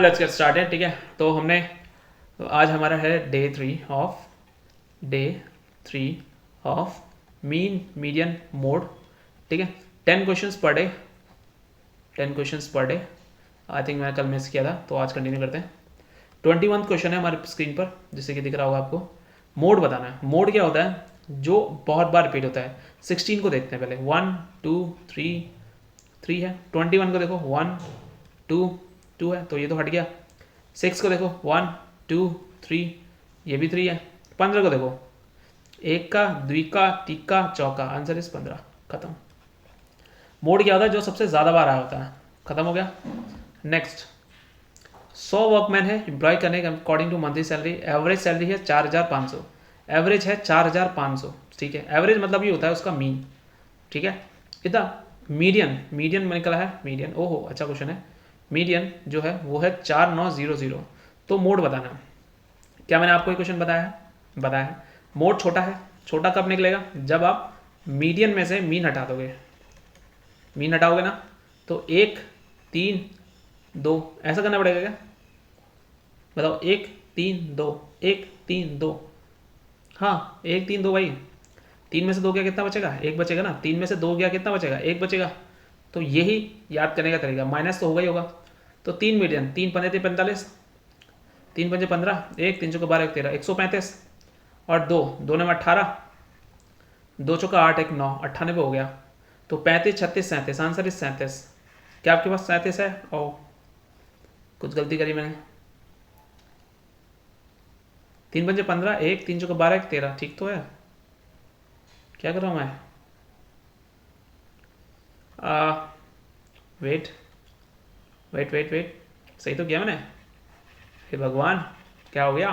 Let's get started. ठीक है, तो आज हमारा है day three of mean median mode. ठीक है, 10 questions per day I think मैं कल मिस किया था, तो आज कंटिन्यू करते हैं। 21 क्वेश्चन है हमारे स्क्रीन पर, जिससे कि दिख रहा होगा आपको। मोड बताना है। मोड क्या होता है? जो बहुत बार रिपीट होता है। 16 को देखते हैं पहले। 1 2 3 है। 21 को देखो, 1 2 2 है, तो ये तो हट गया। 6 को देखो, 1 2 3, ये भी 3 है। 15 को देखो, एक का, द्विका, तिक्का, चौका, आंसर इज 15। खत्म। मोड क्या होता है? जो सबसे ज़्यादा बार आया होता है। खत्म हो गया। नेक्स्ट, 100 वर्कमैन है एम्प्लॉय करने के according to monthly salary. Average salary है 4500। एवरेज है 4500। ठीक है, एवरेज मतलब ये होता है उसका मीन। ठीक है, इतना मीडियन में निकला है। मीडियन, ओहो अच्छा क्वेश्चन है। मीडियन जो है वो है 4900। तो मोड बताना है। क्या मैंने आपको ये क्वेश्चन बताया है। मोड छोटा है। छोटा कब निकलेगा? जब आप मीडियन में से मीन हटा दोगे। मीन हटाओगे ना, तो 1 3 2 ऐसा करना पड़ेगा क्या? बताओ, 1 3 2, 1 3 2। हाँ, 1 3 2 भाई। 3 में से 2 गया, कितना बचेगा? 1 बचेगा ना। 3 में से 2 गया, कितना बचेगा? 1 बचेगा। तो यही याद करने का तरीका। माइनस तो होगा ही होगा। तो 3 मीडियन, 3 पंजे 45, 3 पंजे 15, 1 3 चौका 12 1 13, 135। और 2 2 में 18, 2 चौका 8 1 9, 98 हो गया। तो 35 36 37, आंसर इज 37। क्या आपके पास 37 है? और कुछ गलती करी मैंने। 3 पंजे 15, 1 3 चौका 12 1 13, ठीक तो है? क्या कर रहा हूँ मैं? वेट वेट वेट वेट, सही तो किया मैंने। हे भगवान, क्या हो गया?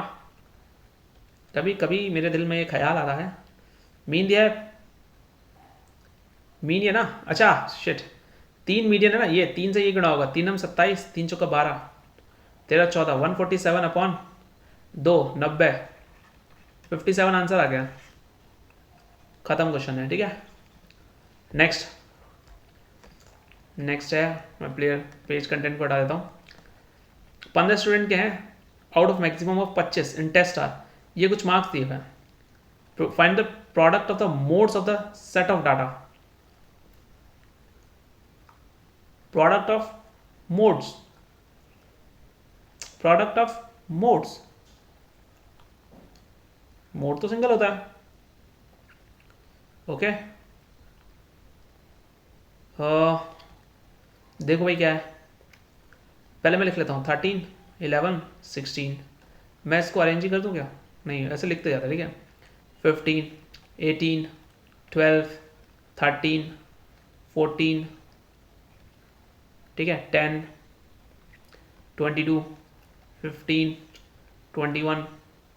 कभी कभी मेरे दिल में ये ख्याल आ रहा है। मीन दिया है, मीन ये ना। अच्छा शिट, 3 मीडियन है ना, ये 3 से ये गुणा होगा। 3 हम 27, 3 चौका 12, 13 14, 147 अपॉन 2 90, 57 आंसर आ गया। खत्म क्वेश्चन है। ठीक है, नेक्स्ट है, मैं प्लेयर पेज कंटेंट को हटा देता हूँ। 15 स्टूडेंट के हैं, out of maximum of 25 in test are, ये कुछ मार्क्स दिए हुए हैं। Find the product of the modes of the set of data. Product of modes, product of modes. Mode तो सिंगल होता है। ओके, देखो भाई क्या है। पहले मैं लिख लेता हूँ 13 11 16। मैं इसको अरेंज ही कर दूँ क्या? नहीं, ऐसे लिखते जाता है। ठीक है, 15 18 12 13 14, ठीक है, 10 22 15 21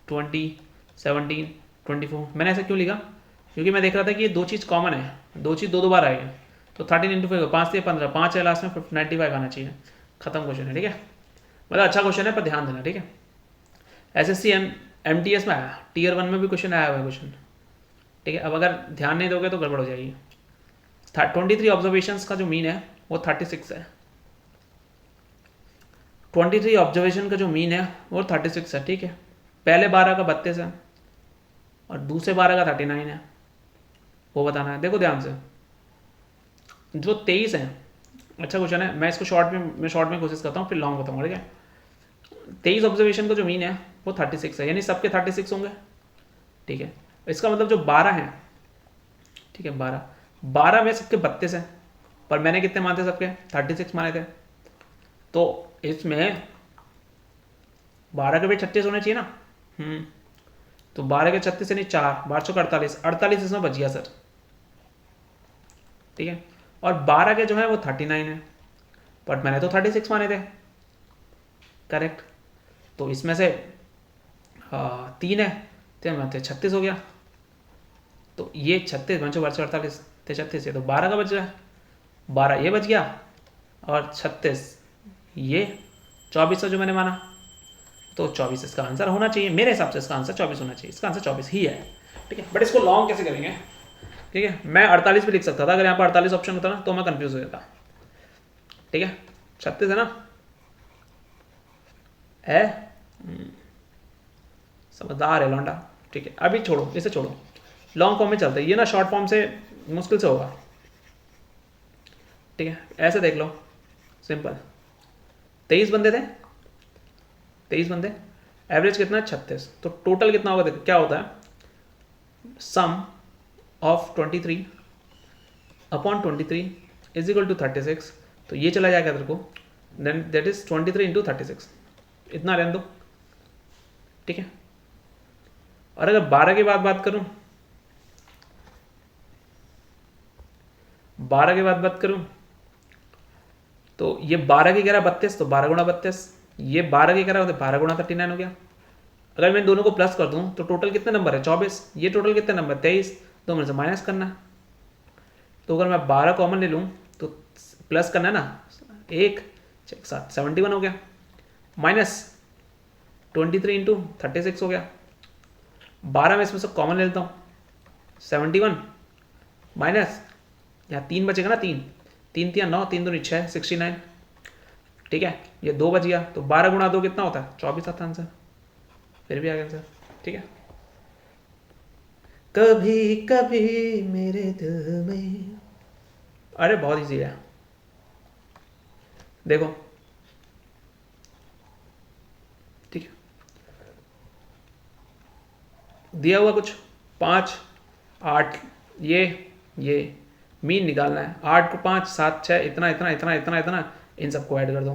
20 17 24। मैंने ऐसा क्यों लिखा? क्योंकि मैं देख रहा था कि ये दो चीज़ कॉमन है, दो चीज़ दो बार आई है। तो 13 इंटू 5, 5 से 15, 5 है लास्ट में, 95 आना चाहिए। खत्म क्वेश्चन है। ठीक है, मतलब अच्छा क्वेश्चन है, पर ध्यान देना। ठीक है, SSC MTS में आया, Tier 1 में भी क्वेश्चन आया हुआ है क्वेश्चन। ठीक है, अब अगर ध्यान नहीं दोगे तो गड़बड़ हो जाएगी। 23 ऑब्जर्वेशन का जो मीन है वो 36 है। 23 ऑब्जर्वेशन का जो मीन है वो 36 है। ठीक है, पहले 12 का 32 है और दूसरे 12 का 39 है, वो बताना है। देखो ध्यान से, जो 23 है, अच्छा क्वेश्चन है। मैं इसको शॉर्ट में कोशिश करता हूँ, फिर लॉन्ग बताऊँगा। ठीक है, 23 ऑब्जर्वेशन का जो मीन है वो 36 है, यानी सबके 36 होंगे। ठीक है, इसका मतलब जो 12 है, ठीक है, 12 में सबके 32 है, पर मैंने कितने माने थे? सबके 36 माने थे। तो इसमें 12 के भी 36 होने चाहिए ना। तो 12 के 36 यानी 4, 12 का 48, 48 इसमें बच गया सर। ठीक है, और 12 के जो है वो 39 है, बट मैंने तो 36 माने थे। करेक्ट। तो इसमें से 3 है, 3 में 36 हो गया। तो ये 36 बचो, 48 36 है, तो 12 का बच गया। 12 ये बच गया, और 36 ये, 24 जो मैंने माना। तो 24 इसका आंसर होना चाहिए। मेरे हिसाब से इसका आंसर 24 होना चाहिए। इसका आंसर 24 ही है। ठीक है, बट इसको लॉन्ग कैसे करेंगे? ठीक है, मैं 48 भी लिख सकता था, अगर यहाँ पर 48 ऑप्शन होता ना तो मैं कंफ्यूज हो जाता। ठीक है, 36 है ना, है। समझदार है लौंडा। ठीक है, अभी छोड़ो, इसे छोड़ो, लॉन्ग फॉर्म में चलते हैं। ये ना शॉर्ट फॉर्म से मुश्किल से होगा। ठीक है, ऐसे देख लो, सिंपल। 23 बंदे थे, 23 बंदे, एवरेज कितना है 36, तो टोटल कितना होगा देखो क्या होता है, sum of 23 upon 23 is equal to 36। तो ये चला जाएगा तेरे को, देन दैट इज 23 इंटू 36, इतना रहने दो। ठीक है, और अगर 12 की बात करूं, 12 की बात करूं तो ये 12 की 11 32, तो 12 गुणा 32, ये 12 की 11 12 गुणा 39 हो गया। अगर मैं दोनों को प्लस कर दूं तो टोटल कितने नंबर है 24, ये टोटल कितने नंबर 23, तो में से माइनस करना है। तो अगर मैं 12 कॉमन ले लूँ तो प्लस करना है ना, 1 6 7 71 हो गया, माइनस 23 इंटू 36 हो गया। 12 में इसमें से कॉमन ले लेता हूँ, 71 माइनस, यहाँ 3 बचेगा ना, 3 3 3 9, 3 2 6 69। ठीक है, ये 2 बच गया, तो 12 गुणा 2 कितना होता है 24 आता आंसर, फिर भी आ गया आंसर। ठीक है, कभी कभी मेरे दिल में, अरे बहुत इजी है, देखो। ठीक है, दिया हुआ कुछ 5 8, ये मीन निकालना है, 8 को 5 7 6 इतना इतना इतना इतना इतना, इन सबको ऐड कर दो।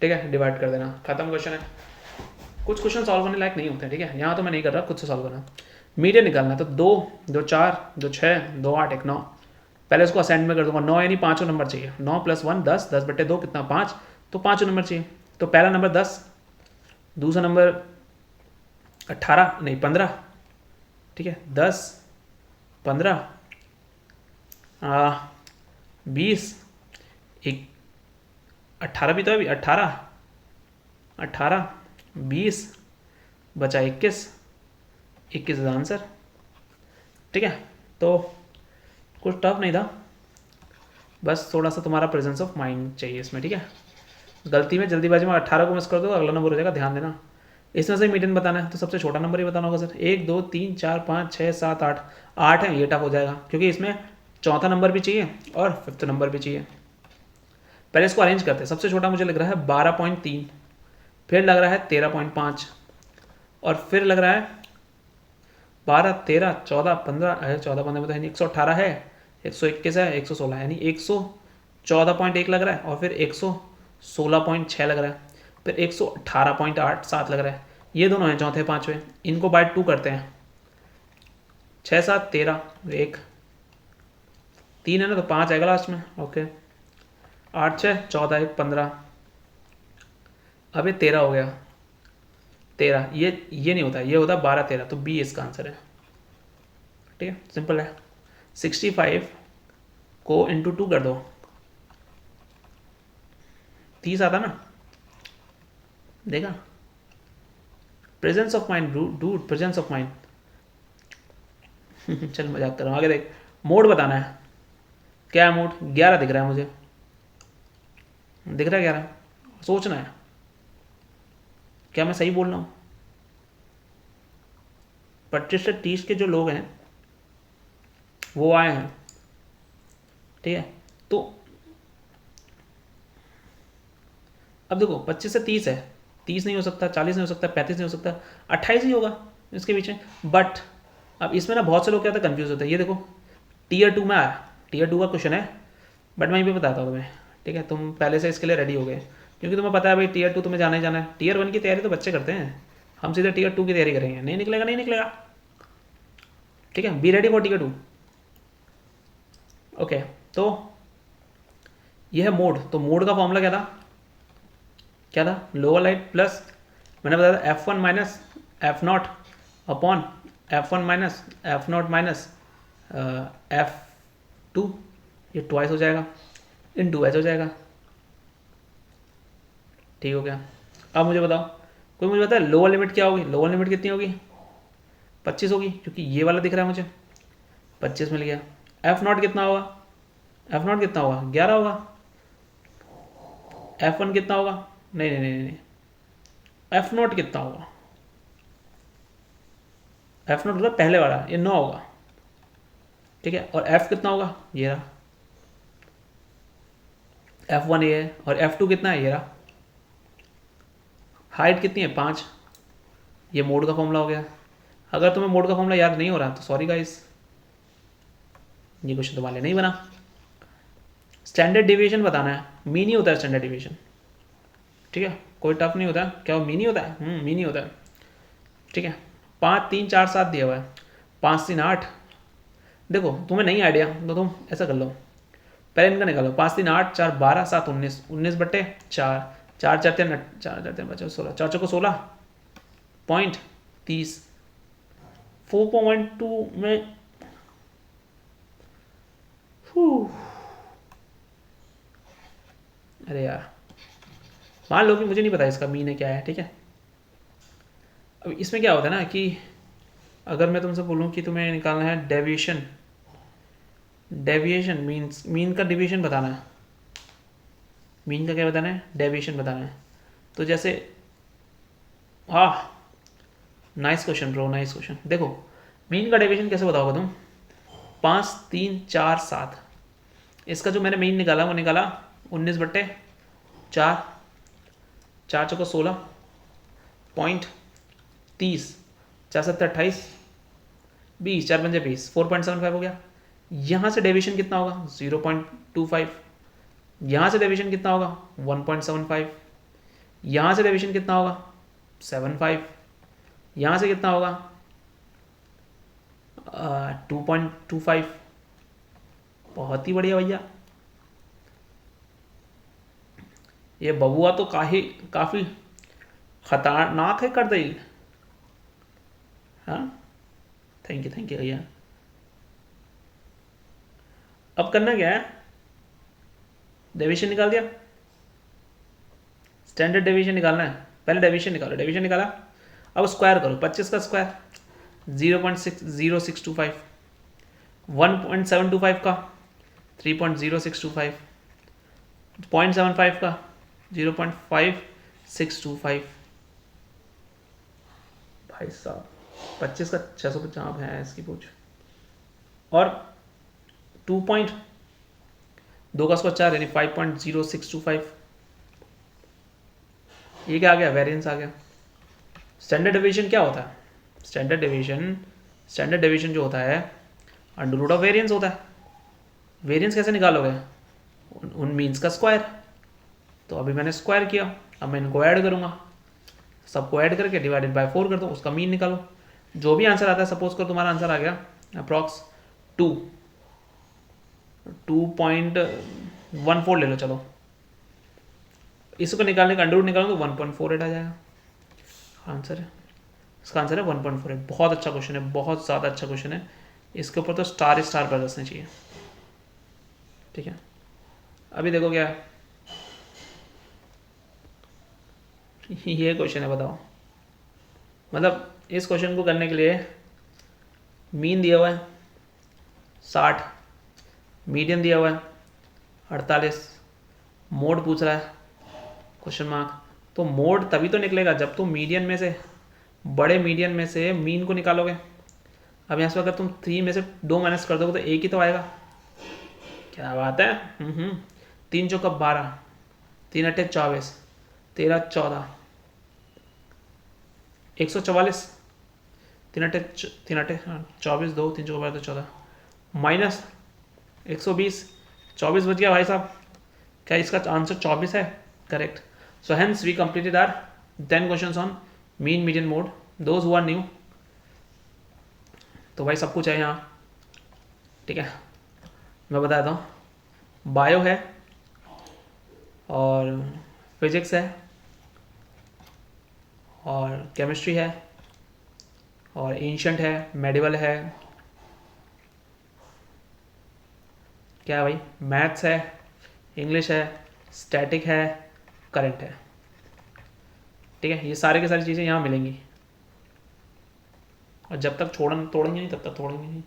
ठीक है, डिवाइड कर देना, खत्म क्वेश्चन है। कुछ क्वेश्चन सॉल्व करने लायक नहीं होते हैं। ठीक है, यहाँ तो मैं नहीं कर रहा, खुद से सॉल्व करना। मीडियन निकालना है, तो 2 2 4 2 6 2 8 1 9, पहले उसको असेंड में कर दूंगा। 9 यानी पाँचों नंबर चाहिए, 9 + 1 10, 10 बटे 2 कितना 5, तो पाँचों नंबर चाहिए। तो पहला नंबर 10, दूसरा नंबर 18 नहीं 15। ठीक है, 10 15 20 एक 18 भी तो है अभी, 18 18 20 बचा 21, 21 आंसर। ठीक है, तो कुछ टफ नहीं था, बस थोड़ा सा तुम्हारा प्रेजेंस ऑफ माइंड चाहिए इसमें। ठीक है, गलती में जल्दीबाजी में 18 को मिस कर दो, अगला नंबर हो जाएगा, ध्यान देना। इसमें से मीडियन बताना है, तो सबसे छोटा नंबर ही बताना होगा सर। 1 2 3 4 5 6 7 8, 8 है, ये टफ हो जाएगा क्योंकि इसमें चौथा नंबर भी चाहिए और फिफ्थ नंबर भी चाहिए। पहले इसको अरेंज करते हैं। सबसे छोटा मुझे लग रहा है 12.3, फिर लग रहा है 13.5, और फिर लग रहा है 12 13 14 15, 14 15 में तो है नहीं, 118 है, 121 है, 116 है, यानी 114.1 लग रहा है, और फिर 116.6 लग रहा है, फिर 118.8 7 लग रहा है। ये दोनों हैं चौथे पाँचवें, इनको बाय 2 करते हैं, 6 7 13, 1 3 है ना, तो 5 आएगा लास्ट में। ओके, 8 6 14 1 15, अब ये 13 हो गया, 13 ये नहीं होता, ये होता 12 13, तो बी इसका आंसर है। ठीक है, सिंपल है। 65 को इंटू 2 कर दो, 30 आता ना, देखा। Presence of mind dude, presence of mind. चल मजाक कर रहा हूँ, आगे देख। मोड बताना है, क्या मोड, 11 दिख रहा है मुझे, दिख रहा है 11, सोचना है क्या मैं सही बोल रहा हूँ। 25 से 30 के जो लोग हैं वो आए हैं। ठीक है, तो अब देखो 25 से 30 है, 30 नहीं हो सकता, 40 नहीं हो सकता, 35 नहीं हो सकता, 28 ही होगा इसके पीछे। बट अब इसमें ना बहुत से लोग क्या होता है, कन्फ्यूज होते हैं। ये देखो टीयर 2 में आया, टीयर 2 का क्वेश्चन है, बट मैं ये भी बताता हूँ तुम्हें। ठीक है, तुम पहले से इसके लिए रेडी हो गए, क्योंकि तुम्हें पता है भाई टीयर 2 तुम्हें जाना ही जाना है। टीयर 1 की तैयारी तो बच्चे करते हैं, हम सीधे टीयर 2 की तैयारी करेंगे। नहीं निकलेगा, नहीं निकलेगा। ठीक है, B ready for tier 2। Okay, तो ये है मोड। तो मोड का फॉर्मूला क्या था, लोअर लाइट प्लस, मैंने बताया था F1 minus F0 upon F1 minus F0 minus F2, ये ट्वाइस हो जाएगा, इन 2s हो जाएगा। ठीक हो गया। अब मुझे बताओ, कोई मुझे बताए लोअर लिमिट क्या होगी, लोअर लिमिट कितनी होगी, 25 होगी, क्योंकि ये वाला दिख रहा है मुझे, 25 मिल गया। F0 कितना होगा, F0 कितना होगा 11 होगा, F1 कितना होगा नहीं नहीं नहीं नहीं, एफ नॉट कितना होगा, एफ नॉट होगा पहले वाला, ये 9 होगा, ठीक है। और एफ कितना होगा, ये रहा F1 ये है, और F2 कितना है, ये रहा। हाइट कितनी है, 5। ये मोड का फॉर्मूला हो गया। अगर तुम्हें मोड का फॉर्मूला याद नहीं हो रहा तो सॉरी गाइस, ये क्वेश्चन तुम्हारे लिए नहीं बना। स्टैंडर्ड डिविएशन बताना है, मीन ही होता है स्टैंडर्ड डिविएशन, ठीक है, कोई टफ नहीं होता। क्या वो मीन ही होता है, मीन ही होता है, ठीक है। 5 3 4 7 दिया हुआ है, 5 3 8। देखो तुम्हें नहीं आइडिया तो तुम ऐसा कर लो, पहले इनका निकालो, 5 3 8 4 12 7 19, 19/4, 4 4 3 4 4 3 5 16, 4 4 16 पॉइंट 30, 4.2 में अरे यार मान लो कि मुझे नहीं पता इसका मीन है क्या है, ठीक है। अब इसमें क्या होता है ना कि अगर मैं तुमसे बोलूँ कि तुम्हें निकालना है डेविएशन, डेविएशन मीन्स मीन का डिवीजन बताना है, मीन का क्या बताना है, डेविएशन बताना है। तो जैसे nice question bro, nice question. देखो मीन का डेविएशन कैसे बताओगे तुम, 5 3 4 7, इसका जो मैंने मीन निकाला वो निकाला 19/4, 4 चौको 16 पॉइंट 30, 4 7 28 20, 4 पंजे 20, 4.75 हो गया। यहाँ से डेविएशन कितना होगा 0.25, यहाँ से डेविएशन कितना होगा 1.75, यहाँ से डेविएशन कितना होगा 7.5, यहाँ से कितना होगा 2.25। बहुत ही बढ़िया भैया, ये बबुआ तो काफ़ी खतरनाक है कर दे। हाँ थैंक यू भैया। अब करना क्या है, डेविएशन निकाल दिया, स्टैंडर्ड डेविएशन निकालना है, पहले डेविएशन निकालो, डेविएशन निकाला, अब स्क्वायर करो, 25 का स्क्वायर 0.0625, 1.725 का 3.0625, 0.75 का 0.5625। भाई साहब 25 का 650 है इसकी पूछ, और 2.2 का स्क्वायर 4 यानी 5.0625। ये क्या आ गया, वेरिएंस आ गया। स्टैंडर्ड डेविएशन क्या होता है, स्टैंडर्ड डेविएशन जो होता है अंडर रूट ऑफ वेरिएंस होता है। वेरिएंस कैसे निकालोगे, उन मीन्स का स्क्वायर। तो अभी मैंने स्क्वायर किया, अब मैं इनको ऐड करूंगा, सबको ऐड करके डिवाइडेड बाय 4 कर दो, उसका मीन निकालो। जो भी आंसर आता है, सपोज कर तुम्हारा आंसर आ गया अप्रॉक्स 2.14 ले लो, चलो इसको निकालने का अंडर रूट निकालो तो 1.48 आ जाएगा आंसर है। इसका आंसर है 1.48। बहुत अच्छा क्वेश्चन है, बहुत ज़्यादा अच्छा क्वेश्चन है, इसके ऊपर तो स्टार बरसने चाहिए, ठीक है। अभी देखो क्या है, ये क्वेश्चन है, बताओ। मतलब इस क्वेश्चन को करने के लिए मीन दिया हुआ है 60, मीडियन दिया हुआ है 48, मोड पूछ रहा है क्वेश्चन मार्क। तो मोड तभी तो निकलेगा जब तुम मीडियन में से, बड़े मीडियन में से मीन को निकालोगे। अब यहाँ से अगर तुम 3 में से 2 माइनस कर दोगे तो एक ही तो आएगा। क्या बात है। 3 चौका 12, 3 अट्ठे 24, 13 14, 144, 3 अट्ठे 24, 2 3 चौका 12 14, माइनस 120, 24 बच गया भाई साहब। क्या इसका आंसर 24 है, correct. So hence we completed our 10 questions on mean median mode, those who are new. तो भाई सब कुछ है यहाँ, ठीक है। मैं बताता हूँ, बायो है और फिजिक्स है और केमिस्ट्री है और एंशंट है, मेडिवल है, क्या भाई, मैथ्स है, इंग्लिश है, स्टैटिक है, करंट है, ठीक है। ये सारे की सारी चीज़ें यहाँ मिलेंगी, और जब तक तोड़ेंगे नहीं तब तक तोड़ेंगे नहीं।